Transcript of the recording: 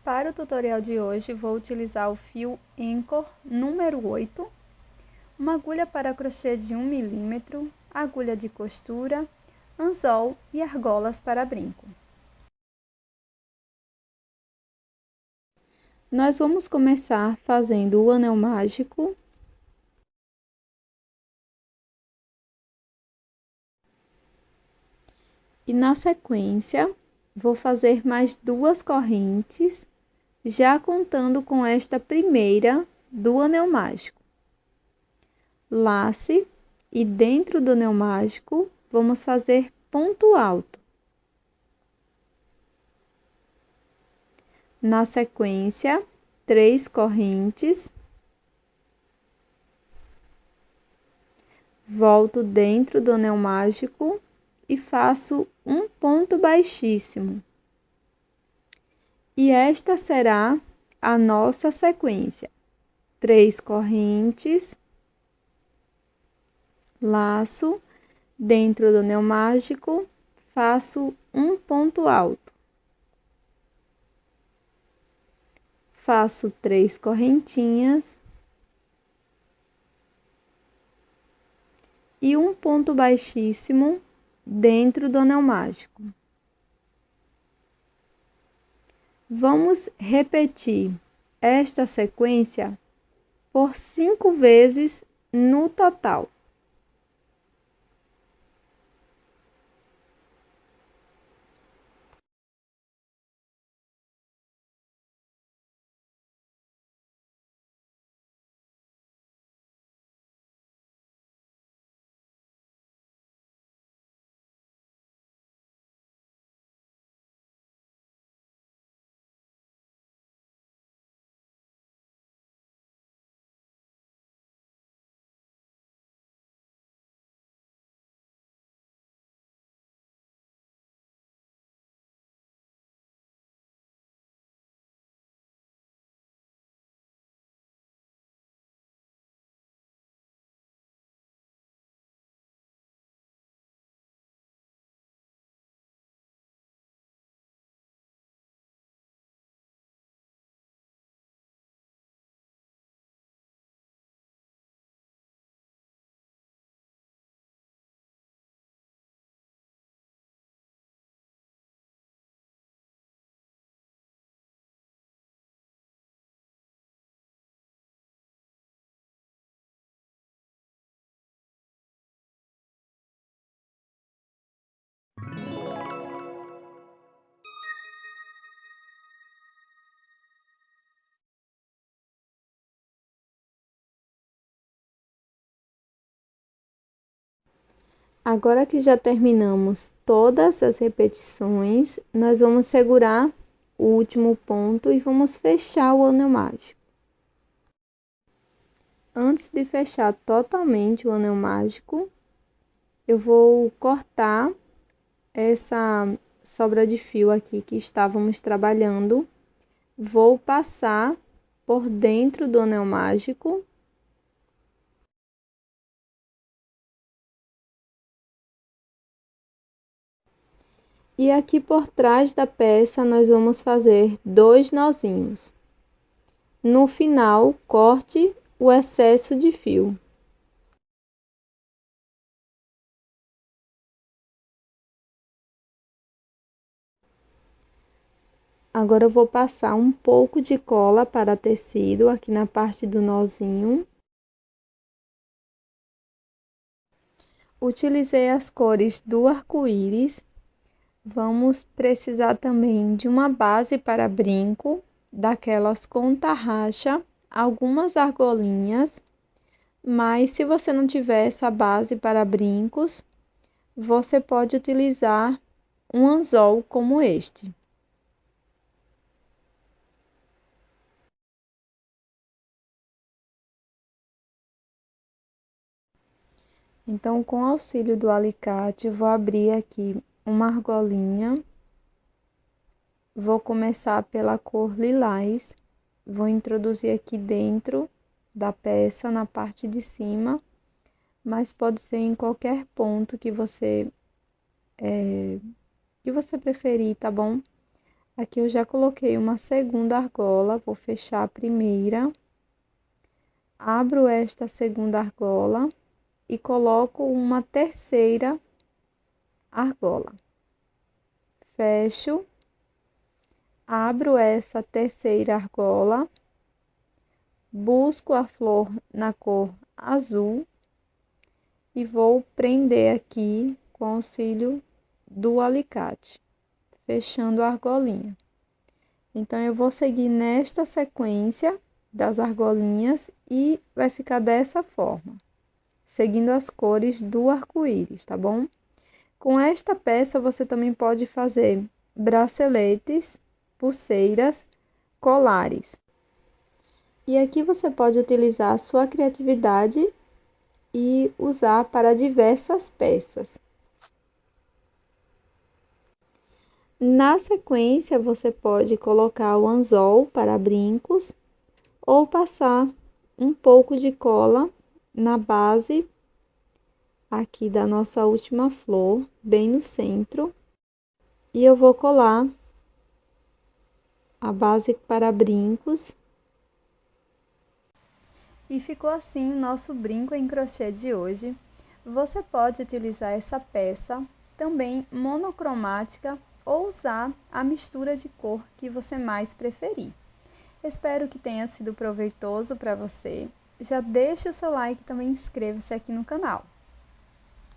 Para o tutorial de hoje, vou utilizar o fio Anchor número 8, uma agulha para crochê de 1 milímetro, agulha de costura, anzol e argolas para brinco. Nós vamos começar fazendo o anel mágico. E na sequência, vou fazer mais 2 correntes, já contando com esta primeira do anel mágico. Lace e dentro do anel mágico, vamos fazer ponto alto. Na sequência, 3 correntes. Volto dentro do anel mágico e faço um ponto baixíssimo. E esta será a nossa sequência. 3 correntes, laço, dentro do anel mágico, faço um ponto alto. Faço 3 correntinhas e um ponto baixíssimo dentro do anel mágico. Vamos repetir esta sequência por 5 vezes no total. Agora que já terminamos todas as repetições, nós vamos segurar o último ponto e vamos fechar o anel mágico. Antes de fechar totalmente o anel mágico, eu vou cortar essa sobra de fio aqui que estávamos trabalhando. Vou passar por dentro do anel mágico. E aqui por trás da peça, nós vamos fazer 2 nozinhos. No final, corte o excesso de fio. Agora eu vou passar um pouco de cola para tecido aqui na parte do nozinho. Utilizei as cores do arco-íris. Vamos precisar também de uma base para brinco, daquelas com tarraxa, algumas argolinhas. Mas se você não tiver essa base para brincos, você pode utilizar um anzol como este. Então, com o auxílio do alicate, vou abrir aqui uma argolinha. Vou começar pela cor lilás. Vou introduzir aqui dentro da peça, na parte de cima, mas pode ser em qualquer ponto que você preferir, tá bom? Aqui eu já coloquei uma segunda argola, vou fechar a primeira, abro esta segunda argola e coloco uma terceira argola. Fecho, abro essa terceira argola, busco a flor na cor azul e vou prender aqui com o auxílio do alicate, fechando a argolinha. Então, eu vou seguir nesta sequência das argolinhas e vai ficar dessa forma, seguindo as cores do arco-íris, tá bom? Com esta peça, você também pode fazer braceletes, pulseiras, colares. E aqui você pode utilizar a sua criatividade e usar para diversas peças. Na sequência, você pode colocar o anzol para brincos ou passar um pouco de cola na base aqui da nossa última flor, bem no centro. E eu vou colar a base para brincos. E ficou assim o nosso brinco em crochê de hoje. Você pode utilizar essa peça também monocromática ou usar a mistura de cor que você mais preferir. Espero que tenha sido proveitoso para você. Já deixe o seu like e também inscreva-se aqui no canal.